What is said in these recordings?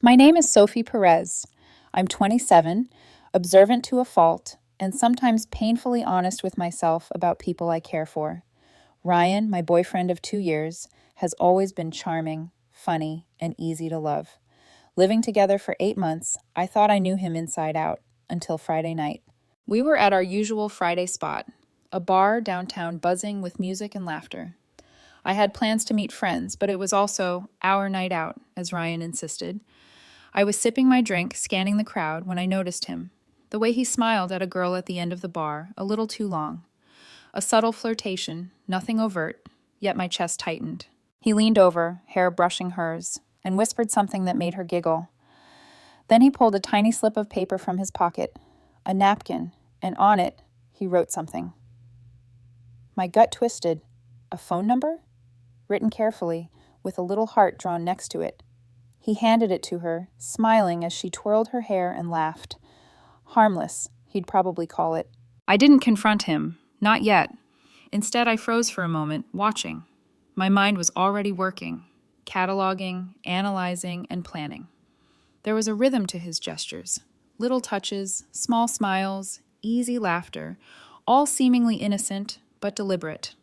My name is Sophie Perez. I'm 27, observant to a fault, and sometimes painfully honest with myself about people I care for. Ryan, my boyfriend of 2 years, has always been charming, funny, and easy to love. Living together for 8 months, I thought I knew him inside out, until Friday night. We were at our usual Friday spot, a bar downtown buzzing with music and laughter. I had plans to meet friends, but it was also our night out, as Ryan insisted. I was sipping my drink, scanning the crowd, when I noticed him. The way he smiled at a girl at the end of the bar, a little too long. A subtle flirtation, nothing overt, yet my chest tightened. He leaned over, hair brushing hers, and whispered something that made her giggle. Then he pulled a tiny slip of paper from his pocket, a napkin, and on it, he wrote something. My gut twisted. A phone number? Written carefully, with a little heart drawn next to it. He handed it to her, smiling as she twirled her hair and laughed. Harmless, he'd probably call it. I didn't confront him, not yet. Instead, I froze for a moment, watching. My mind was already working, cataloging, analyzing, and planning. There was a rhythm to his gestures. Little touches, small smiles, easy laughter, all seemingly innocent, but deliberate.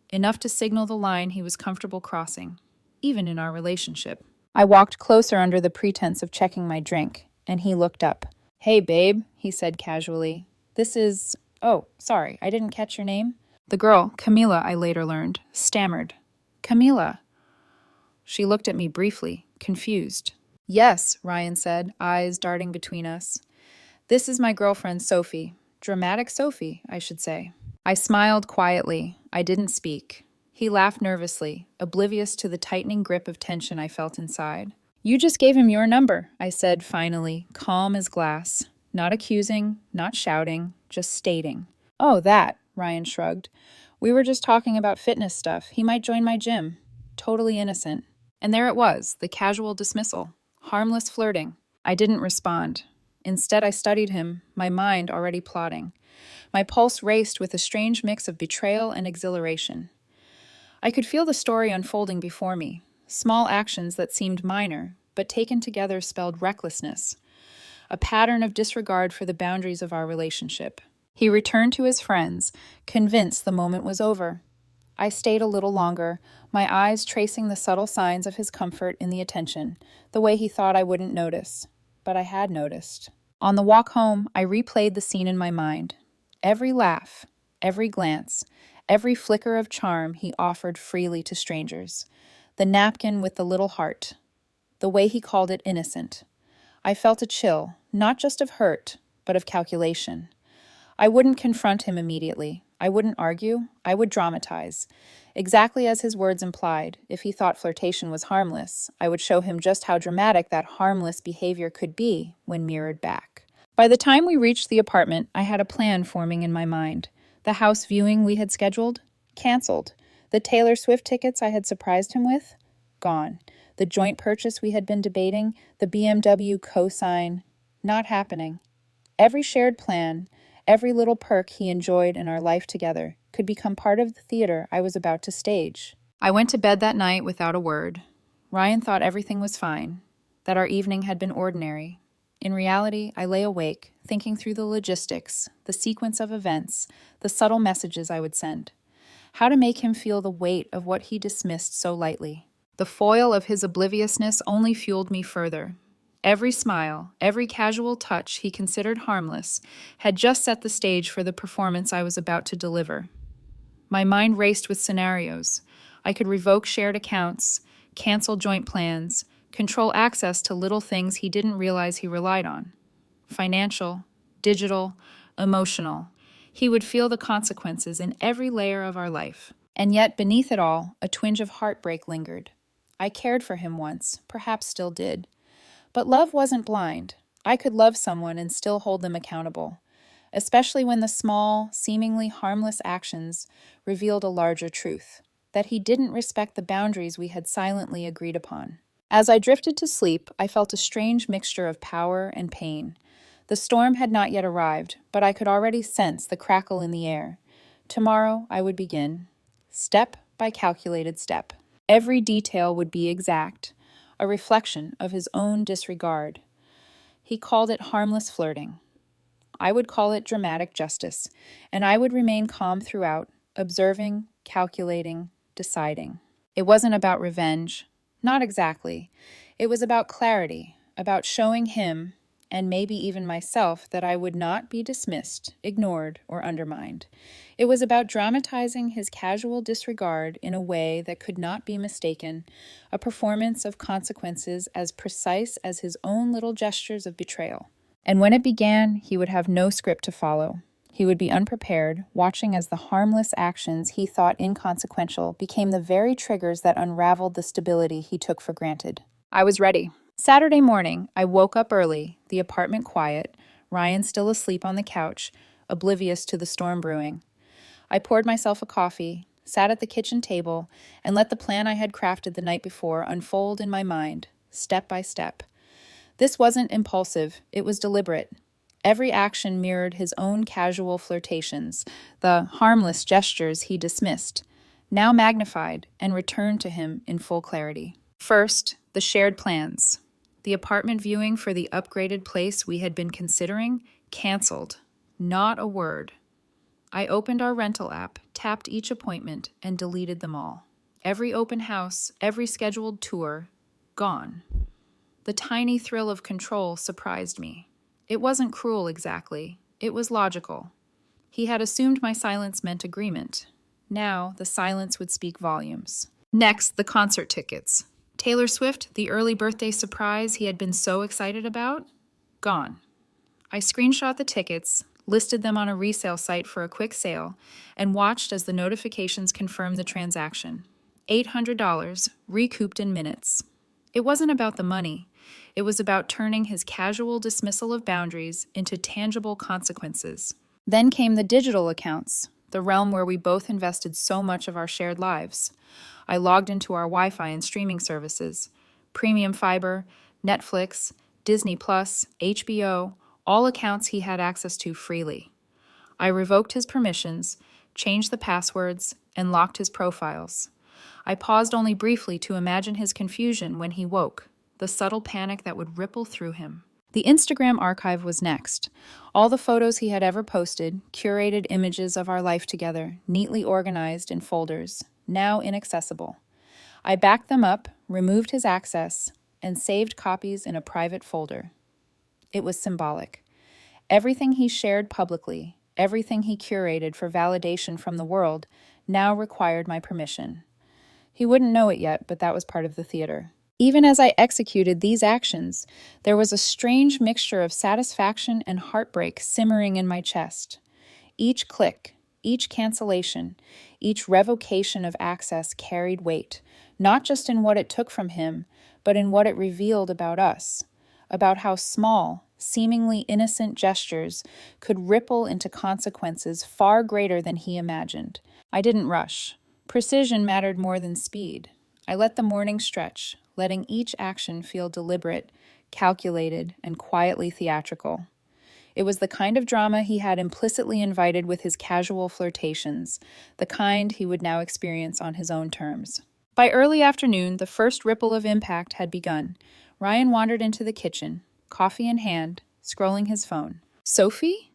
Enough to signal the line he was comfortable crossing, even in our relationship. I walked closer under the pretense of checking my drink, and he looked up. Hey, babe, he said casually. This is... Oh, sorry, I didn't catch your name. The girl, Camila, I later learned, stammered. Camila. She looked at me briefly, confused. Yes, Ryan said, eyes darting between us. This is my girlfriend, Sophie. Dramatic Sophie, I should say. I smiled quietly. I didn't speak. He laughed nervously, oblivious to the tightening grip of tension I felt inside. You just gave him your number, I said finally, calm as glass. Not accusing, not shouting, just stating. Oh, that, Ryan shrugged. We were just talking about fitness stuff. He might join my gym. Totally innocent. And there it was, the casual dismissal. Harmless flirting. I didn't respond. Instead, I studied him, my mind already plotting. My pulse raced with a strange mix of betrayal and exhilaration. I could feel the story unfolding before me, small actions that seemed minor, but taken together spelled recklessness, a pattern of disregard for the boundaries of our relationship. He returned to his friends, convinced the moment was over. I stayed a little longer, my eyes tracing the subtle signs of his comfort in the attention, the way he thought I wouldn't notice. But I had noticed. On the walk home, I replayed the scene in my mind. Every laugh, every glance, every flicker of charm he offered freely to strangers. The napkin with the little heart. The way he called it innocent. I felt a chill, not just of hurt, but of calculation. I wouldn't confront him immediately. I wouldn't argue. I would dramatize. Exactly as his words implied, if he thought flirtation was harmless, I would show him just how dramatic that harmless behavior could be when mirrored back. By the time we reached the apartment, I had a plan forming in my mind. The house viewing we had scheduled? Canceled. The Taylor Swift tickets I had surprised him with? Gone. The joint purchase we had been debating? The BMW cosign? Not happening. Every shared plan, every little perk he enjoyed in our life together could become part of the theater I was about to stage. I went to bed that night without a word. Ryan thought everything was fine, that our evening had been ordinary. In reality, I lay awake, thinking through the logistics, the sequence of events, the subtle messages I would send. How to make him feel the weight of what he dismissed so lightly. The foil of his obliviousness only fueled me further. Every smile, every casual touch he considered harmless, had just set the stage for the performance I was about to deliver. My mind raced with scenarios. I could revoke shared accounts, cancel joint plans, control access to little things he didn't realize he relied on. Financial, digital, emotional. He would feel the consequences in every layer of our life. And yet, beneath it all, a twinge of heartbreak lingered. I cared for him once, perhaps still did. But love wasn't blind. I could love someone and still hold them accountable, especially when the small, seemingly harmless actions revealed a larger truth, that he didn't respect the boundaries we had silently agreed upon. As I drifted to sleep, I felt a strange mixture of power and pain. The storm had not yet arrived, but I could already sense the crackle in the air. Tomorrow I would begin, step by calculated step. Every detail would be exact. a reflection of his own disregard. He called it harmless flirting. I would call it dramatic justice, and I would remain calm throughout, observing, calculating, deciding. It wasn't about revenge. Not exactly. It was about clarity, about showing him, and maybe even myself, that I would not be dismissed, ignored, or undermined. It was about dramatizing his casual disregard in a way that could not be mistaken, a performance of consequences as precise as his own little gestures of betrayal. And when it began, he would have no script to follow. He would be unprepared, watching as the harmless actions he thought inconsequential became the very triggers that unraveled the stability he took for granted. I was ready. Saturday morning, I woke up early, the apartment quiet, Ryan still asleep on the couch, oblivious to the storm brewing. I poured myself a coffee, sat at the kitchen table, and let the plan I had crafted the night before unfold in my mind, step by step. This wasn't impulsive, it was deliberate. Every action mirrored his own casual flirtations, the harmless gestures he dismissed, now magnified and returned to him in full clarity. First, the shared plans. The apartment viewing for the upgraded place we had been considering, canceled. Not a word. I opened our rental app, tapped each appointment, and deleted them all. Every open house, every scheduled tour, gone. The tiny thrill of control surprised me. It wasn't cruel exactly. It was logical. He had assumed my silence meant agreement. Now, the silence would speak volumes. Next, the concert tickets. Taylor Swift, the early birthday surprise he had been so excited about, gone. I screenshot the tickets, listed them on a resale site for a quick sale, and watched as the notifications confirmed the transaction. $800, recouped in minutes. It wasn't about the money. It was about turning his casual dismissal of boundaries into tangible consequences. Then came the digital accounts, the realm where we both invested so much of our shared lives. I logged into our Wi-Fi and streaming services, premium fiber, Netflix, Disney+, HBO, all accounts he had access to freely. I revoked his permissions, changed the passwords, and locked his profiles. I paused only briefly to imagine his confusion when he woke, the subtle panic that would ripple through him. The Instagram archive was next. All the photos he had ever posted, curated images of our life together, neatly organized in folders, now inaccessible. I backed them up, removed his access, and saved copies in a private folder. It was symbolic. Everything he shared publicly, everything he curated for validation from the world, now required my permission. He wouldn't know it yet, but that was part of the theater. Even as I executed these actions, there was a strange mixture of satisfaction and heartbreak simmering in my chest. Each click, each cancellation, each revocation of access carried weight, not just in what it took from him, but in what it revealed about us, about how small, seemingly innocent gestures could ripple into consequences far greater than he imagined. I didn't rush. Precision mattered more than speed. I let the morning stretch, letting each action feel deliberate, calculated, and quietly theatrical. It was the kind of drama he had implicitly invited with his casual flirtations, the kind he would now experience on his own terms. By early afternoon, the first ripple of impact had begun. Ryan wandered into the kitchen, coffee in hand, scrolling his phone. "Sophie?"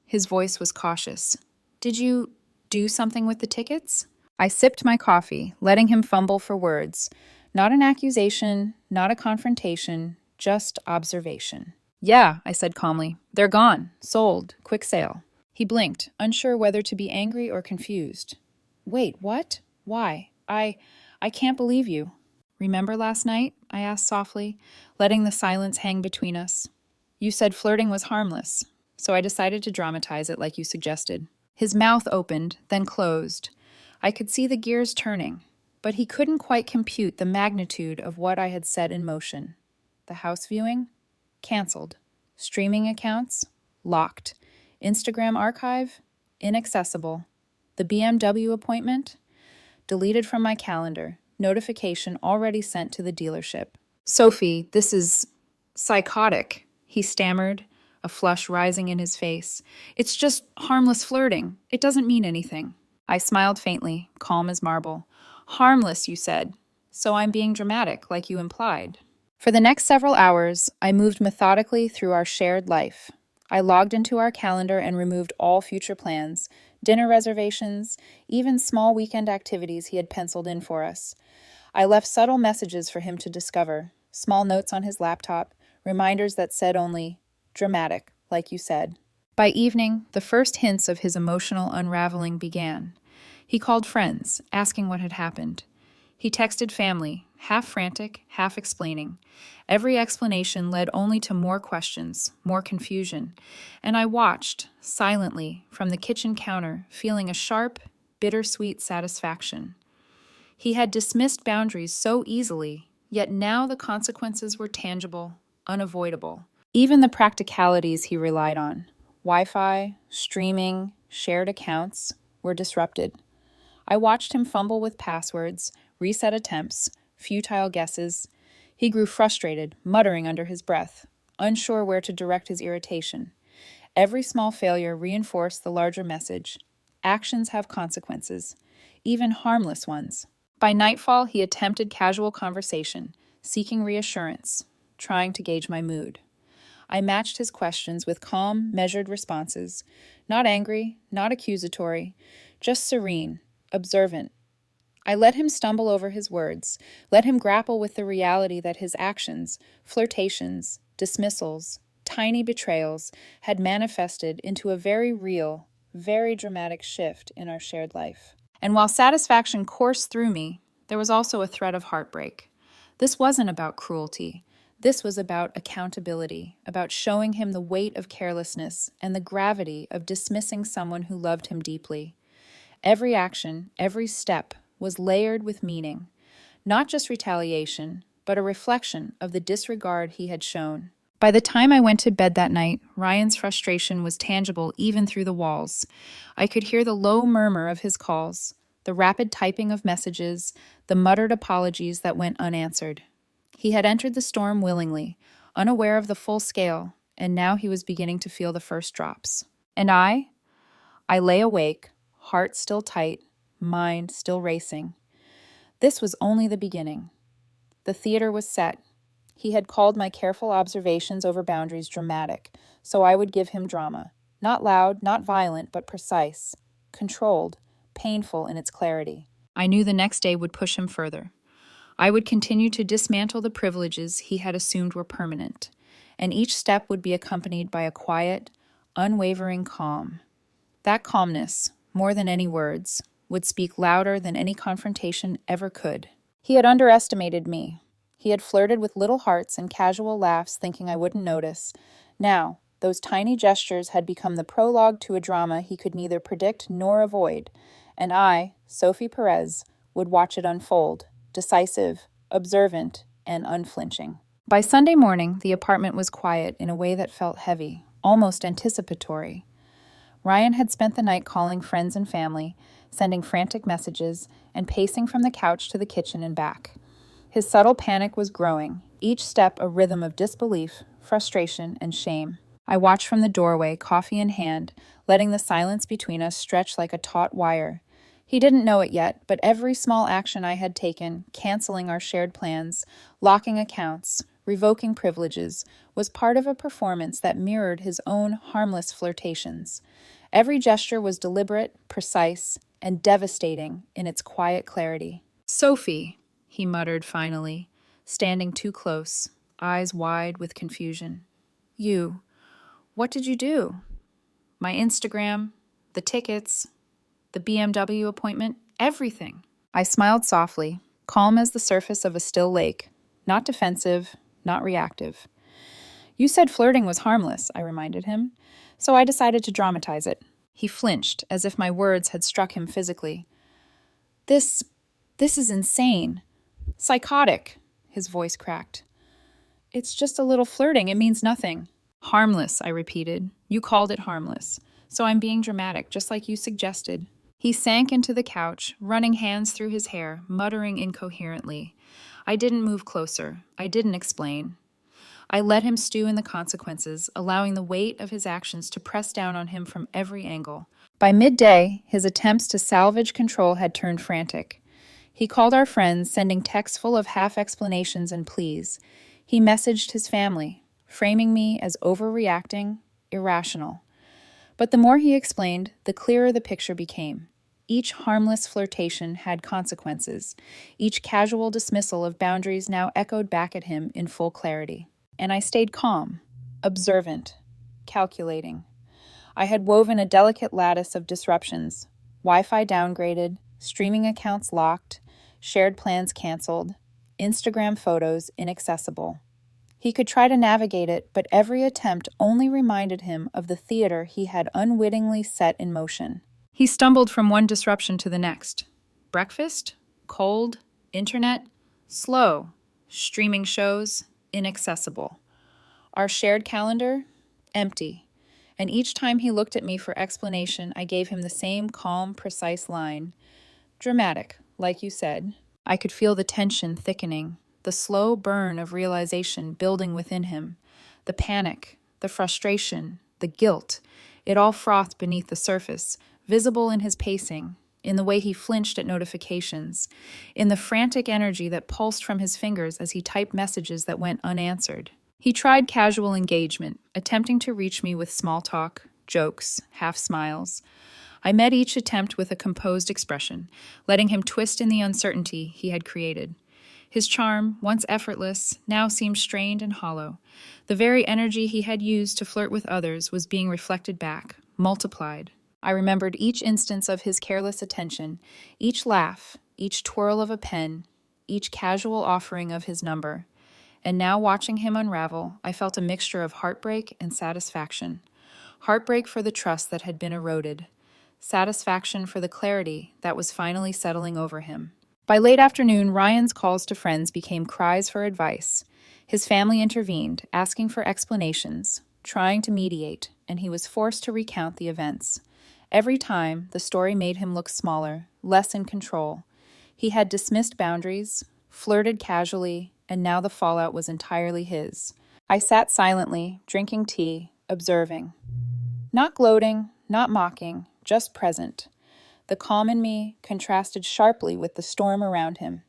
His voice was cautious. "Did you do something with the tickets?" I sipped my coffee, letting him fumble for words. Not an accusation, not a confrontation, just observation. "Yeah," I said calmly. "They're gone. Sold. Quick sale." He blinked, unsure whether to be angry or confused. "Wait, what? Why? I can't believe you." "Remember last night?" I asked softly, letting the silence hang between us. "You said flirting was harmless, so I decided to dramatize it like you suggested." His mouth opened, then closed. I could see the gears turning, but he couldn't quite compute the magnitude of what I had set in motion. The house viewing? Canceled. Streaming accounts? Locked. Instagram archive? Inaccessible. The BMW appointment? Deleted from my calendar. Notification already sent to the dealership. "Sophie, this is psychotic," he stammered, a flush rising in his face. "It's just harmless flirting. It doesn't mean anything." I smiled faintly, calm as marble. "Harmless, you said. So I'm being dramatic, like you implied. For the next several hours, I moved methodically through our shared life. I logged into our calendar and removed all future plans, dinner reservations, even small weekend activities he had penciled in for us. I left subtle messages for him to discover, small notes on his laptop, reminders that said only, dramatic, like you said. By evening, the first hints of his emotional unraveling began. He called friends, asking what had happened. He texted family, half frantic, half explaining. Every explanation led only to more questions, more confusion, and I watched, silently, from the kitchen counter, feeling a sharp, bittersweet satisfaction. He had dismissed boundaries so easily, yet now the consequences were tangible, unavoidable. Even the practicalities he relied on, Wi-Fi, streaming, shared accounts, were disrupted. I watched him fumble with passwords, reset attempts, futile guesses. He grew frustrated, muttering under his breath, unsure where to direct his irritation. Every small failure reinforced the larger message. Actions have consequences, even harmless ones. By nightfall, he attempted casual conversation, seeking reassurance, trying to gauge my mood. I matched his questions with calm, measured responses, not angry, not accusatory, just serene, observant. I let him stumble over his words, let him grapple with the reality that his actions, flirtations, dismissals, tiny betrayals had manifested into a very real, very dramatic shift in our shared life. And while satisfaction coursed through me, there was also a thread of heartbreak. This wasn't about cruelty. This was about accountability, about showing him the weight of carelessness and the gravity of dismissing someone who loved him deeply. Every action, every step was layered with meaning, not just retaliation, but a reflection of the disregard he had shown. By the time I went to bed that night, Ryan's frustration was tangible even through the walls. I could hear the low murmur of his calls, the rapid typing of messages, the muttered apologies that went unanswered. He had entered the storm willingly, unaware of the full scale, and now he was beginning to feel the first drops. And I lay awake, heart still tight, mind still racing. This was only the beginning. The theater was set. He had called my careful observations over boundaries dramatic, so I would give him drama. Not loud, not violent, but precise, controlled, painful in its clarity. I knew the next day would push him further. I would continue to dismantle the privileges he had assumed were permanent, and each step would be accompanied by a quiet, unwavering calm. That calmness, more than any words, would speak louder than any confrontation ever could. He had underestimated me. He had flirted with little hearts and casual laughs thinking I wouldn't notice. Now, those tiny gestures had become the prologue to a drama he could neither predict nor avoid, and I, Sophie Perez, would watch it unfold, decisive, observant, and unflinching. By Sunday morning, the apartment was quiet in a way that felt heavy, almost anticipatory. Ryan had spent the night calling friends and family, sending frantic messages, and pacing from the couch to the kitchen and back. His subtle panic was growing, each step a rhythm of disbelief, frustration, and shame. I watched from the doorway, coffee in hand, letting the silence between us stretch like a taut wire. He didn't know it yet, but every small action I had taken, canceling our shared plans, locking accounts, revoking privileges, was part of a performance that mirrored his own harmless flirtations. Every gesture was deliberate, precise, and devastating in its quiet clarity. "Sophie," he muttered finally, standing too close, eyes wide with confusion. What did you do?" "My Instagram, the tickets, the BMW appointment, everything." I smiled softly, calm as the surface of a still lake, not defensive, not reactive. "You said flirting was harmless," I reminded him, so I decided to dramatize it. He flinched, as if my words had struck him physically. This is insane. Psychotic," his voice cracked. "It's just a little flirting, it means nothing." "Harmless," I repeated. "You called it harmless. So I'm being dramatic, just like you suggested." He sank into the couch, running hands through his hair, muttering incoherently. I didn't move closer. I didn't explain. I let him stew in the consequences, allowing the weight of his actions to press down on him from every angle. By midday, his attempts to salvage control had turned frantic. He called our friends, sending texts full of half-explanations and pleas. He messaged his family, framing me as overreacting, irrational. But the more he explained, the clearer the picture became. Each harmless flirtation had consequences. Each casual dismissal of boundaries now echoed back at him in full clarity. And I stayed calm, observant, calculating. I had woven a delicate lattice of disruptions. Wi-Fi downgraded, streaming accounts locked, shared plans canceled, Instagram photos inaccessible. He could try to navigate it, but every attempt only reminded him of the theater he had unwittingly set in motion. He stumbled from one disruption to the next. Breakfast? Cold? Internet? Slow. Streaming shows? Inaccessible. Our shared calendar? Empty. And each time he looked at me for explanation, I gave him the same calm, precise line. Dramatic, like you said. I could feel the tension thickening, the slow burn of realization building within him, the panic, the frustration, the guilt. It all frothed beneath the surface, visible in his pacing, in the way he flinched at notifications, in the frantic energy that pulsed from his fingers as he typed messages that went unanswered. He tried casual engagement, attempting to reach me with small talk, jokes, half smiles. I met each attempt with a composed expression, letting him twist in the uncertainty he had created. His charm, once effortless, now seemed strained and hollow. The very energy he had used to flirt with others was being reflected back, multiplied. I remembered each instance of his careless attention, each laugh, each twirl of a pen, each casual offering of his number. And now, watching him unravel, I felt a mixture of heartbreak and satisfaction. Heartbreak for the trust that had been eroded. Satisfaction for the clarity that was finally settling over him. By late afternoon, Ryan's calls to friends became cries for advice. His family intervened, asking for explanations, trying to mediate, and he was forced to recount the events. Every time, the story made him look smaller, less in control. He had dismissed boundaries, flirted casually, and now the fallout was entirely his. I sat silently, drinking tea, observing. Not gloating, not mocking, just present. The calm in me contrasted sharply with the storm around him.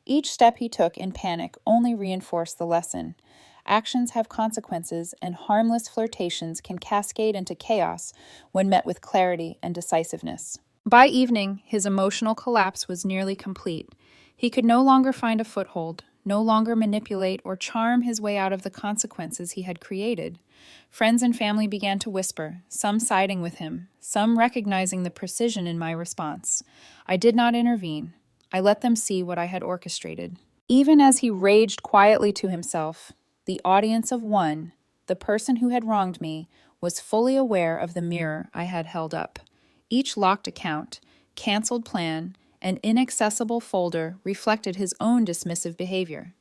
Each step he took in panic only reinforced the lesson. Actions have consequences, and harmless flirtations can cascade into chaos when met with clarity and decisiveness. By evening, his emotional collapse was nearly complete. He could no longer find a foothold, no longer manipulate or charm his way out of the consequences he had created. Friends and family began to whisper, some siding with him, some recognizing the precision in my response. I did not intervene. I let them see what I had orchestrated. Even as he raged quietly to himself, the audience of one, the person who had wronged me, was fully aware of the mirror I had held up. Each locked account, canceled plan, and inaccessible folder reflected his own dismissive behavior.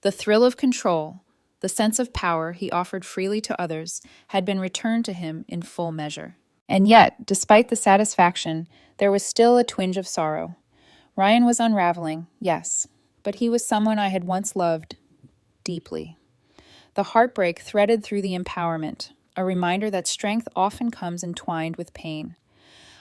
The thrill of control, the sense of power he offered freely to others, had been returned to him in full measure. And yet, despite the satisfaction, there was still a twinge of sorrow. Ryan was unraveling, yes, but he was someone I had once loved deeply. The heartbreak threaded through the empowerment, a reminder that strength often comes entwined with pain.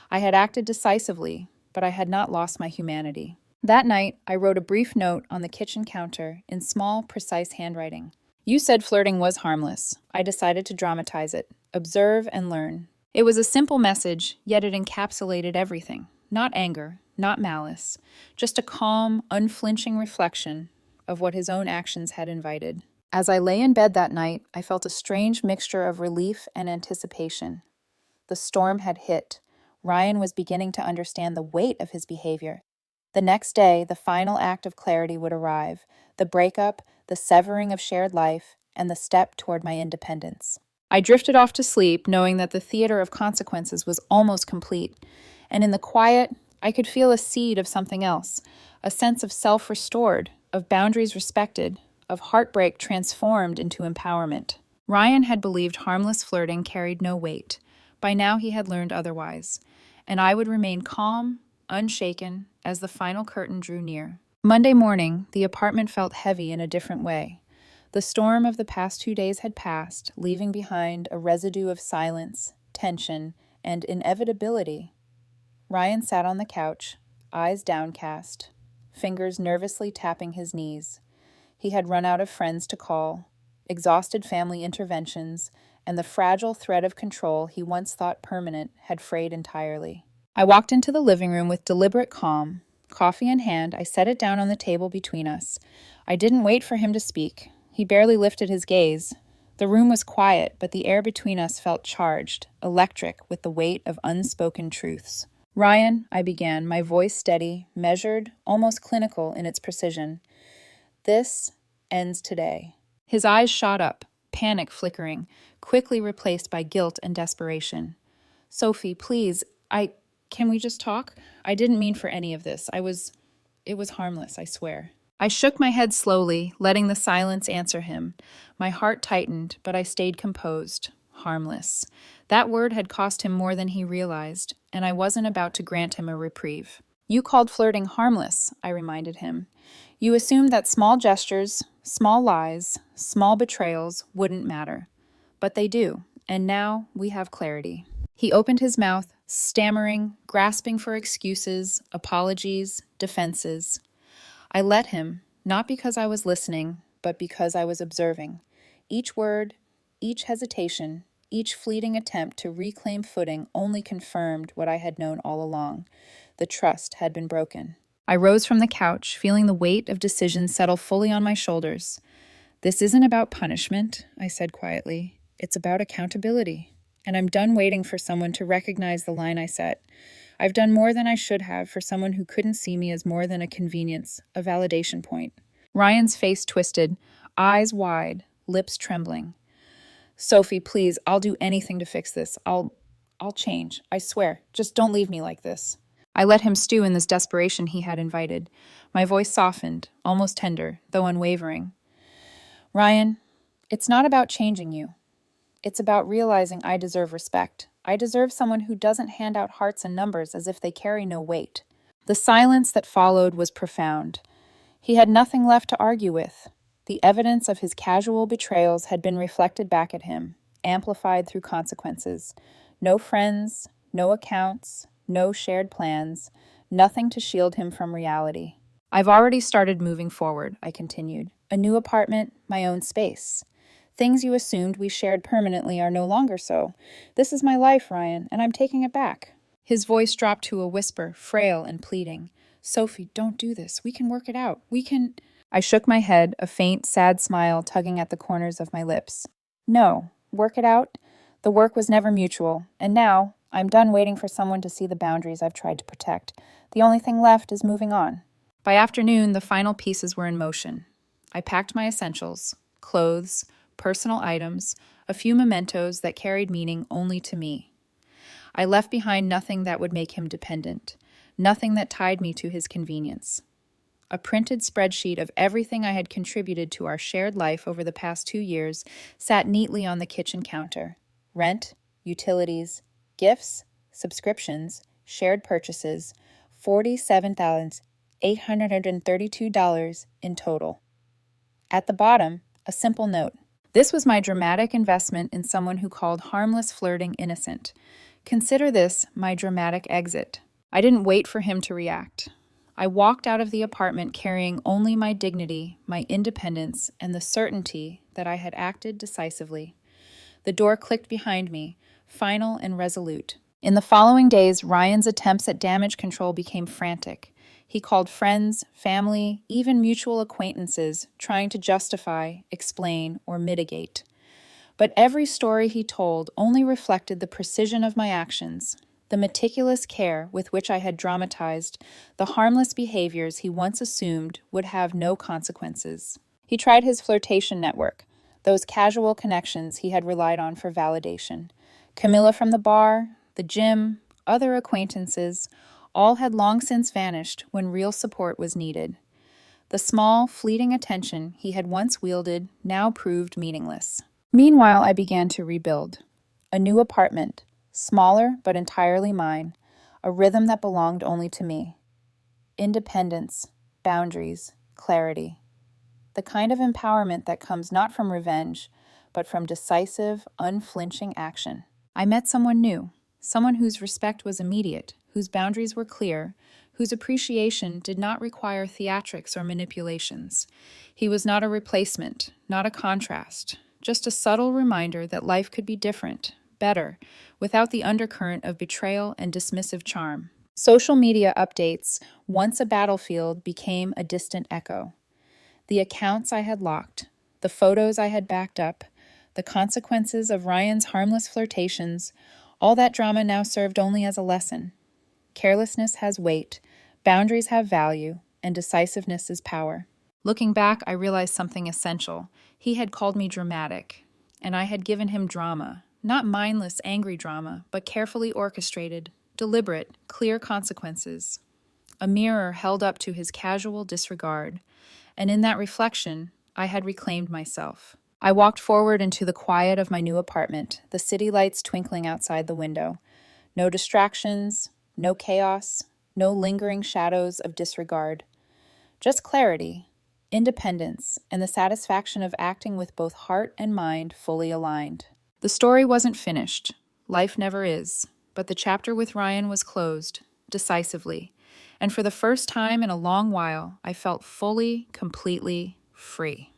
I had acted decisively, but I had not lost my humanity. That night, I wrote a brief note on the kitchen counter in small, precise handwriting. You said flirting was harmless. I decided to dramatize it, observe and learn. It was a simple message, yet it encapsulated everything. Not anger, not malice, just a calm, unflinching reflection of what his own actions had invited. As I lay in bed that night, I felt a strange mixture of relief and anticipation. The storm had hit. Ryan was beginning to understand the weight of his behavior. The next day, the final act of clarity would arrive, the breakup, the severing of shared life, and the step toward my independence. I drifted off to sleep, knowing that the theater of consequences was almost complete, and in the quiet, I could feel a seed of something else, a sense of self restored, of boundaries respected, of heartbreak transformed into empowerment. Ryan had believed harmless flirting carried no weight. By now he had learned otherwise, and I would remain calm, unshaken, as the final curtain drew near. Monday morning, the apartment felt heavy in a different way. The storm of the past 2 days had passed, leaving behind a residue of silence, tension, and inevitability. Ryan sat on the couch, eyes downcast, fingers nervously tapping his knees. He had run out of friends to call, exhausted family interventions, and the fragile thread of control he once thought permanent had frayed entirely. I walked into the living room with deliberate calm. Coffee in hand, I set it down on the table between us. I didn't wait for him to speak. He barely lifted his gaze. The room was quiet, but the air between us felt charged, electric with the weight of unspoken truths. "Ryan," I began, my voice steady, measured, almost clinical in its precision. "This ends today." His eyes shot up, panic flickering, quickly replaced by guilt and desperation. "Sophie, please, can we just talk? I didn't mean for any of this. It was harmless, I swear." I shook my head slowly, letting the silence answer him. My heart tightened, but I stayed composed. Harmless. That word had cost him more than he realized, and I wasn't about to grant him a reprieve. "You called flirting harmless," I reminded him. "You assumed that small gestures, small lies, small betrayals wouldn't matter. But they do, and now we have clarity." He opened his mouth, stammering, grasping for excuses, apologies, defenses. I let him, not because I was listening, but because I was observing. Each word, each hesitation, each fleeting attempt to reclaim footing only confirmed what I had known all along. The trust had been broken. I rose from the couch, feeling the weight of decision settle fully on my shoulders. "This isn't about punishment," I said quietly. "It's about accountability. And I'm done waiting for someone to recognize the line I set. I've done more than I should have for someone who couldn't see me as more than a convenience, a validation point." Ryan's face twisted, eyes wide, lips trembling. "Sophie, please, I'll do anything to fix this. I'll change. I swear. Just don't leave me like this." I let him stew in this desperation he had invited. My voice softened, almost tender, though unwavering. "Ryan, it's not about changing you. It's about realizing I deserve respect. I deserve someone who doesn't hand out hearts and numbers as if they carry no weight." The silence that followed was profound. He had nothing left to argue with. The evidence of his casual betrayals had been reflected back at him, amplified through consequences. No friends, no accounts, no shared plans, nothing to shield him from reality. "I've already started moving forward," I continued. "A new apartment, my own space. Things you assumed we shared permanently are no longer so. This is my life, Ryan, and I'm taking it back." His voice dropped to a whisper, frail and pleading. "Sophie, don't do this. We can work it out. We can—" I shook my head, a faint, sad smile tugging at the corners of my lips. "No, work it out? The work was never mutual, and now I'm done waiting for someone to see the boundaries I've tried to protect. The only thing left is moving on." By afternoon, the final pieces were in motion. I packed my essentials, clothes, personal items, a few mementos that carried meaning only to me. I left behind nothing that would make him dependent, nothing that tied me to his convenience. A printed spreadsheet of everything I had contributed to our shared life over the past 2 years sat neatly on the kitchen counter. Rent, utilities, gifts, subscriptions, shared purchases, $47,832 in total. At the bottom, a simple note. This was my dramatic investment in someone who called harmless flirting innocent. Consider this my dramatic exit. I didn't wait for him to react. I walked out of the apartment carrying only my dignity, my independence, and the certainty that I had acted decisively. The door clicked behind me, final and resolute. In the following days, Ryan's attempts at damage control became frantic. He called friends, family, even mutual acquaintances, trying to justify, explain, or mitigate. But every story he told only reflected the precision of my actions, the meticulous care with which I had dramatized the harmless behaviors he once assumed would have no consequences. He tried his flirtation network, those casual connections he had relied on for validation. Camilla from the bar, the gym, other acquaintances, all had long since vanished when real support was needed. The small, fleeting attention he had once wielded now proved meaningless. Meanwhile, I began to rebuild. A new apartment, smaller but entirely mine, a rhythm that belonged only to me. Independence, boundaries, clarity. The kind of empowerment that comes not from revenge, but from decisive, unflinching action. I met someone new, someone whose respect was immediate, whose boundaries were clear, whose appreciation did not require theatrics or manipulations. He was not a replacement, not a contrast, just a subtle reminder that life could be different, better, without the undercurrent of betrayal and dismissive charm. Social media updates, once a battlefield, became a distant echo. The accounts I had locked, the photos I had backed up, the consequences of Ryan's harmless flirtations, all that drama now served only as a lesson. Carelessness has weight, boundaries have value, and decisiveness is power. Looking back, I realized something essential. He had called me dramatic, and I had given him drama. Not mindless, angry drama, but carefully orchestrated, deliberate, clear consequences. A mirror held up to his casual disregard, and in that reflection, I had reclaimed myself. I walked forward into the quiet of my new apartment, the city lights twinkling outside the window. No distractions, no chaos, no lingering shadows of disregard. Just clarity, independence, and the satisfaction of acting with both heart and mind fully aligned. The story wasn't finished. Life never is. But the chapter with Ryan was closed, decisively. And for the first time in a long while, I felt fully, completely free.